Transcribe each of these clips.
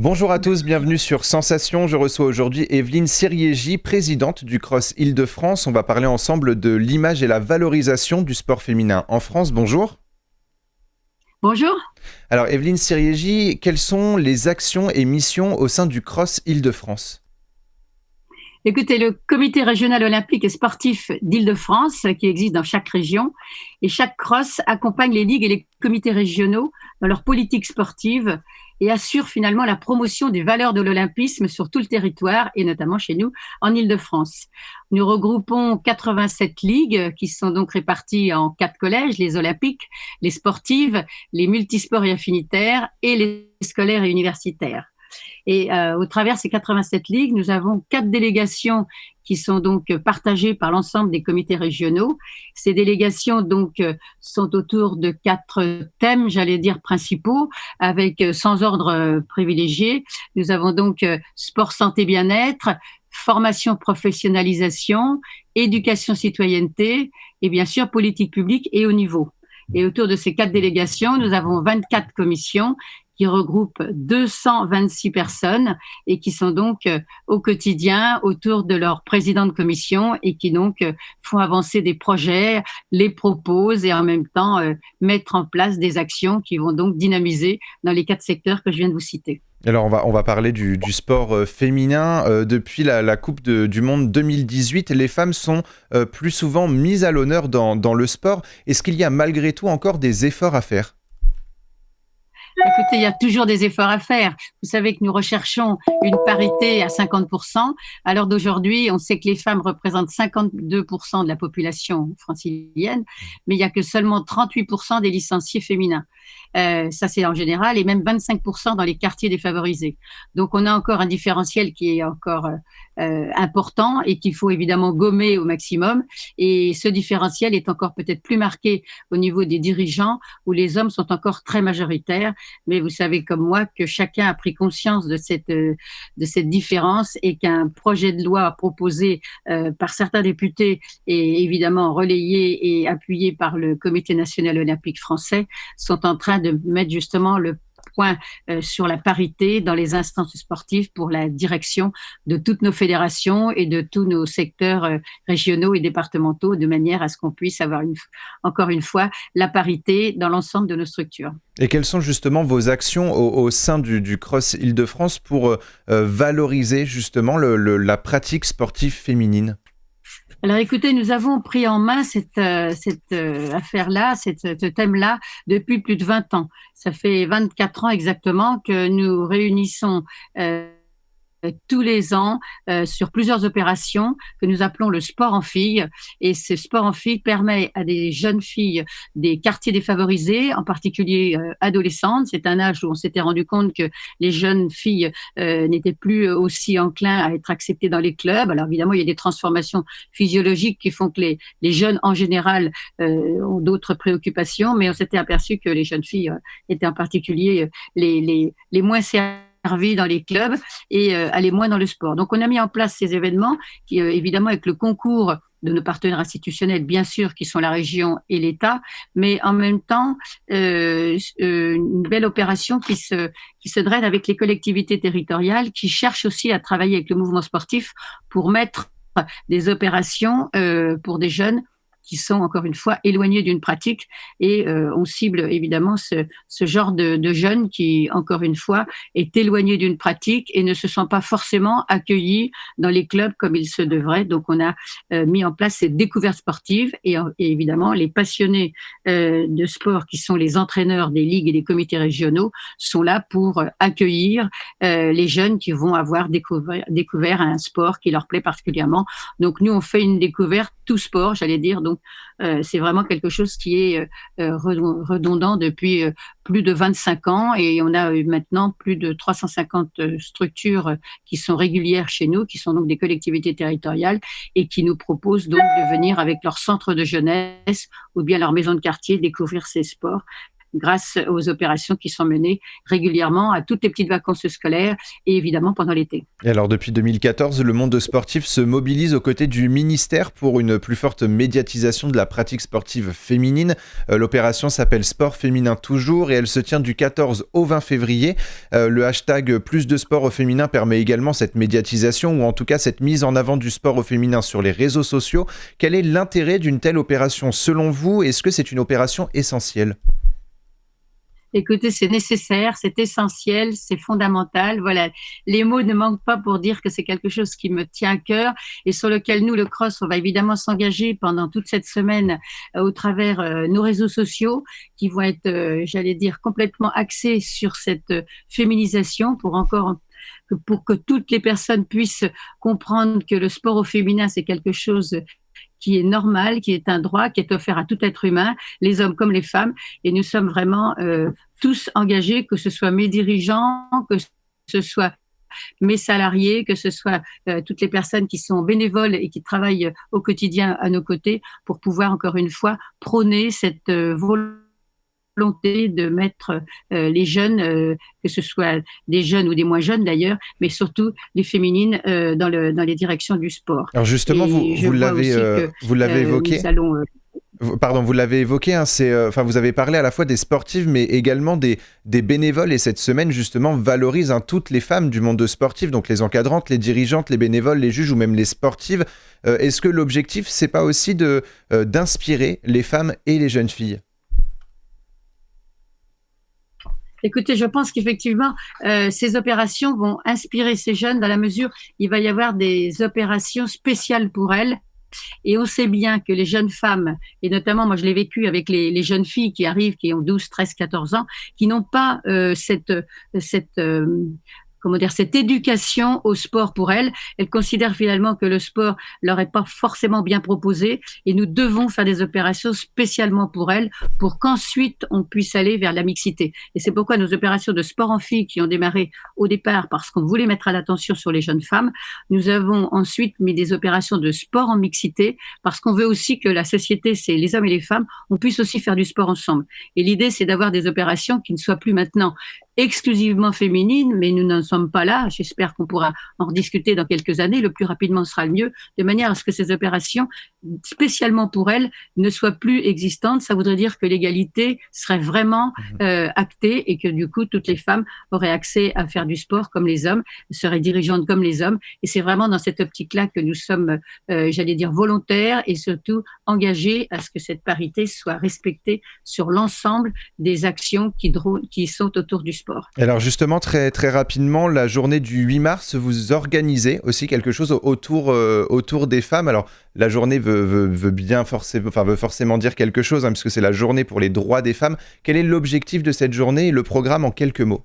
Bonjour à tous, bienvenue sur Sensation. Je reçois aujourd'hui Evelyne Siriégi, présidente du Cross Île-de-France. On va parler ensemble de l'image et la valorisation du sport féminin en France. Bonjour. Bonjour. Alors Evelyne Siriégi, quelles sont les actions et missions au sein du Cross Île-de-France ? Écoutez, le comité régional olympique et sportif d'Île-de-France, qui existe dans chaque région, et chaque cross accompagne les ligues et les comités régionaux dans leur politique sportive et assure finalement la promotion des valeurs de l'olympisme sur tout le territoire et notamment chez nous en Île-de-France. Nous regroupons 87 ligues qui sont donc réparties en 4 collèges, les olympiques, les sportives, les multisports et affinitaires et les scolaires et universitaires. Et au travers de ces 87 ligues, nous avons 4 délégations qui sont donc partagées par l'ensemble des comités régionaux. Ces délégations donc sont autour de 4 thèmes, j'allais dire principaux, avec sans ordre privilégié. Nous avons donc sport, santé, bien-être, formation, professionnalisation, éducation, citoyenneté et bien sûr politique publique et haut niveau. Et autour de ces 4 délégations, nous avons 24 commissions qui regroupent 226 personnes et qui sont donc au quotidien autour de leur président de commission et qui donc font avancer des projets, les proposent et en même temps mettre en place des actions qui vont donc dynamiser dans les 4 secteurs que je viens de vous citer. Alors on va parler du sport féminin. Depuis la Coupe du Monde 2018, les femmes sont plus souvent mises à l'honneur dans le sport. Est-ce qu'il y a malgré tout encore des efforts à faire ? Écoutez, il y a toujours des efforts à faire. Vous savez que nous recherchons une parité à 50%. À l'heure d'aujourd'hui, on sait que les femmes représentent 52% de la population francilienne, mais il n'y a que seulement 38% des licenciés féminins. Ça, c'est en général, et même 25% dans les quartiers défavorisés. Donc, on a encore un différentiel qui est encore important et qu'il faut évidemment gommer au maximum. Et ce différentiel est encore peut-être plus marqué au niveau des dirigeants où les hommes sont encore très majoritaires. Mais vous savez comme moi que chacun a pris conscience de cette différence et qu'un projet de loi proposé par certains députés et évidemment relayé et appuyé par le Comité national olympique français sont en train de mettre justement le point sur la parité dans les instances sportives pour la direction de toutes nos fédérations et de tous nos secteurs régionaux et départementaux de manière à ce qu'on puisse avoir encore une fois la parité dans l'ensemble de nos structures. Et quelles sont justement vos actions au sein du Cross Île-de-France pour valoriser justement la pratique sportive féminine ? Alors écoutez, nous avons pris en main cette affaire-là, ce thème-là, depuis plus de 20 ans. Ça fait 24 ans exactement que nous réunissons tous les ans sur plusieurs opérations que nous appelons le sport en filles. Et ce sport en filles permet à des jeunes filles des quartiers défavorisés, en particulier adolescentes. C'est un âge où on s'était rendu compte que les jeunes filles n'étaient plus aussi enclins à être acceptées dans les clubs. Alors évidemment, il y a des transformations physiologiques qui font que les jeunes en général ont d'autres préoccupations, mais on s'était aperçu que les jeunes filles étaient en particulier les moins servies dans les clubs et aller moins dans le sport. Donc, on a mis en place ces événements qui, évidemment, avec le concours de nos partenaires institutionnels, bien sûr, qui sont la région et l'État, mais en même temps, une belle opération qui se draine avec les collectivités territoriales qui cherchent aussi à travailler avec le mouvement sportif pour mettre des opérations pour des jeunes qui sont encore une fois éloignés d'une pratique et on cible évidemment ce genre de jeunes qui encore une fois est éloigné d'une pratique et ne se sont pas forcément accueillis dans les clubs comme il se devrait. Donc on a mis en place cette découverte sportive et évidemment les passionnés de sport qui sont les entraîneurs des ligues et des comités régionaux sont là pour accueillir les jeunes qui vont avoir découvert un sport qui leur plaît particulièrement. Donc nous on fait une découverte tout sport, j'allais dire. Donc c'est vraiment quelque chose qui est redondant depuis plus de 25 ans et on a maintenant plus de 350 structures qui sont régulières chez nous, qui sont donc des collectivités territoriales et qui nous proposent donc de venir avec leur centre de jeunesse ou bien leur maison de quartier découvrir ces sports grâce aux opérations qui sont menées régulièrement à toutes les petites vacances scolaires et évidemment pendant l'été. Et alors depuis 2014, le monde sportif se mobilise aux côtés du ministère pour une plus forte médiatisation de la pratique sportive féminine. L'opération s'appelle Sport féminin toujours et elle se tient du 14 au 20 février. Le hashtag plus de sport au féminin permet également cette médiatisation ou en tout cas cette mise en avant du sport au féminin sur les réseaux sociaux. Quel est l'intérêt d'une telle opération selon vous? Est-ce que c'est une opération essentielle? Écoutez, c'est nécessaire, c'est essentiel, c'est fondamental. Voilà, les mots ne manquent pas pour dire que c'est quelque chose qui me tient à cœur et sur lequel nous, le CROSS, on va évidemment s'engager pendant toute cette semaine au travers nos réseaux sociaux qui vont être, j'allais dire, complètement axés sur cette féminisation pour que toutes les personnes puissent comprendre que le sport au féminin, c'est quelque chose qui est normal, qui est un droit, qui est offert à tout être humain, les hommes comme les femmes. Et nous sommes vraiment tous engagés, que ce soit mes dirigeants, que ce soit mes salariés, que ce soit toutes les personnes qui sont bénévoles et qui travaillent au quotidien à nos côtés pour pouvoir, encore une fois, prôner cette volonté de mettre les jeunes, que ce soit des jeunes ou des moins jeunes d'ailleurs, mais surtout les féminines dans les directions du sport. Alors justement, vous l'avez évoqué. Vous l'avez évoqué, hein, vous avez parlé à la fois des sportives, mais également des bénévoles. Et cette semaine, justement, valorise toutes les femmes du monde sportif, donc les encadrantes, les dirigeantes, les bénévoles, les juges ou même les sportives. Est-ce que l'objectif, c'est pas aussi d'inspirer les femmes et les jeunes filles? Écoutez, je pense qu'effectivement, ces opérations vont inspirer ces jeunes dans la mesure où il va y avoir des opérations spéciales pour elles. Et on sait bien que les jeunes femmes, et notamment moi je l'ai vécu avec les jeunes filles qui arrivent, qui ont 12, 13, 14 ans, qui n'ont pas cette cette éducation au sport pour elles. Elles considèrent finalement que le sport leur est pas forcément bien proposé et nous devons faire des opérations spécialement pour elles pour qu'ensuite on puisse aller vers la mixité. Et c'est pourquoi nos opérations de sport en filles qui ont démarré au départ parce qu'on voulait mettre à l'attention sur les jeunes femmes, nous avons ensuite mis des opérations de sport en mixité parce qu'on veut aussi que la société, c'est les hommes et les femmes, on puisse aussi faire du sport ensemble. Et l'idée, c'est d'avoir des opérations qui ne soient plus maintenant exclusivement féminine, mais nous n'en sommes pas là. J'espère qu'on pourra en rediscuter dans quelques années. Le plus rapidement sera le mieux, de manière à ce que ces opérations, spécialement pour elles, ne soient plus existantes. Ça voudrait dire que l'égalité serait vraiment actée et que du coup, toutes les femmes auraient accès à faire du sport comme les hommes, seraient dirigeantes comme les hommes. Et c'est vraiment dans cette optique-là que nous sommes, j'allais dire, volontaires et surtout engagés à ce que cette parité soit respectée sur l'ensemble des actions qui sont autour du sport. Alors justement, très, très rapidement, la journée du 8 mars, vous organisez aussi quelque chose autour des femmes. Alors la journée veut forcément dire quelque chose, hein, puisque c'est la journée pour les droits des femmes. Quel est l'objectif de cette journée et le programme en quelques mots?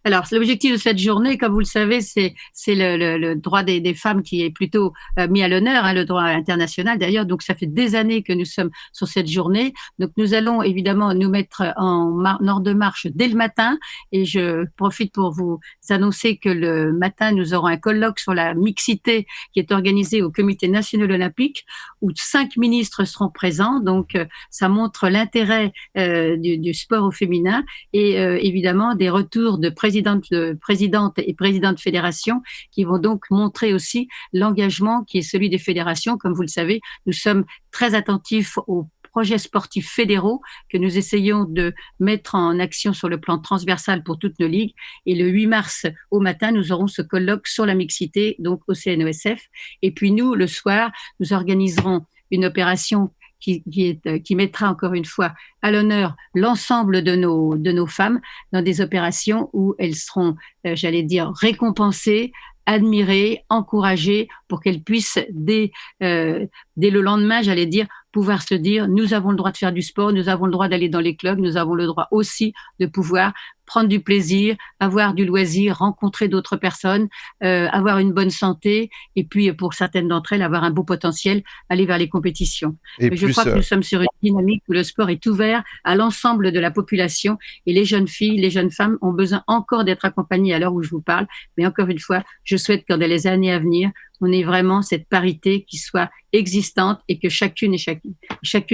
Alors, l'objectif de cette journée, comme vous le savez, c'est le droit des femmes qui est plutôt mis à l'honneur, hein, le droit international d'ailleurs. Donc, ça fait des années que nous sommes sur cette journée. Donc, nous allons évidemment nous mettre en ordre de marche dès le matin. Et je profite pour vous annoncer que le matin, nous aurons un colloque sur la mixité qui est organisé au Comité national olympique où 5 ministres seront présents. Donc, ça montre l'intérêt du sport au féminin et évidemment des retours de présidente et présidents de fédération qui vont donc montrer aussi l'engagement qui est celui des fédérations. Comme vous le savez, nous sommes très attentifs aux projets sportifs fédéraux que nous essayons de mettre en action sur le plan transversal pour toutes nos ligues. Et le 8 mars au matin, nous aurons ce colloque sur la mixité, donc au CNOSF. Et puis nous, le soir, nous organiserons une opération qui mettra encore une fois à l'honneur l'ensemble de nos femmes dans des opérations où elles seront, j'allais dire, récompensées, admirées, encouragées pour qu'elles puissent dès le lendemain, j'allais dire, pouvoir se dire nous avons le droit de faire du sport, nous avons le droit d'aller dans les clubs, nous avons le droit aussi de pouvoir prendre du plaisir, avoir du loisir, rencontrer d'autres personnes, avoir une bonne santé et puis pour certaines d'entre elles, avoir un beau potentiel, aller vers les compétitions. Et Mais je plus, crois que nous sommes sur une dynamique où le sport est ouvert à l'ensemble de la population et les jeunes filles, les jeunes femmes ont besoin encore d'être accompagnées à l'heure où je vous parle. Mais encore une fois, je souhaite que dans les années à venir, on ait vraiment cette parité qui soit existante et que chacune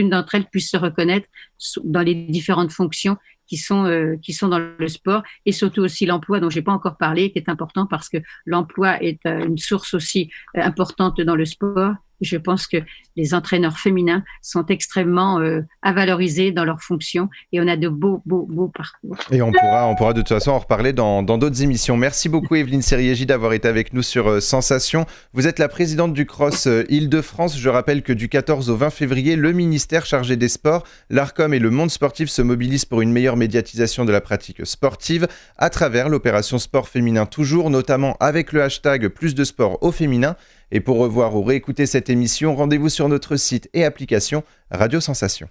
d'entre elles puisse se reconnaître dans les différentes fonctions qui sont dans le sport et surtout aussi l'emploi dont j'ai pas encore parlé, qui est important parce que l'emploi est une source aussi importante dans le sport. Je pense que les entraîneurs féminins sont extrêmement à valoriser dans leurs fonctions et on a de beaux parcours. Et on pourra de toute façon en reparler dans d'autres émissions. Merci beaucoup Evelyne Sériégi d'avoir été avec nous sur Sensation. Vous êtes la présidente du Cross Île-de-France. Je rappelle que du 14 au 20 février, le ministère chargé des sports, l'ARCOM et le monde sportif se mobilisent pour une meilleure médiatisation de la pratique sportive à travers l'opération Sport Féminin Toujours, notamment avec le hashtag Plus de sport au féminin. Et pour revoir ou réécouter cette émission, rendez-vous sur notre site et application Radio Sensation.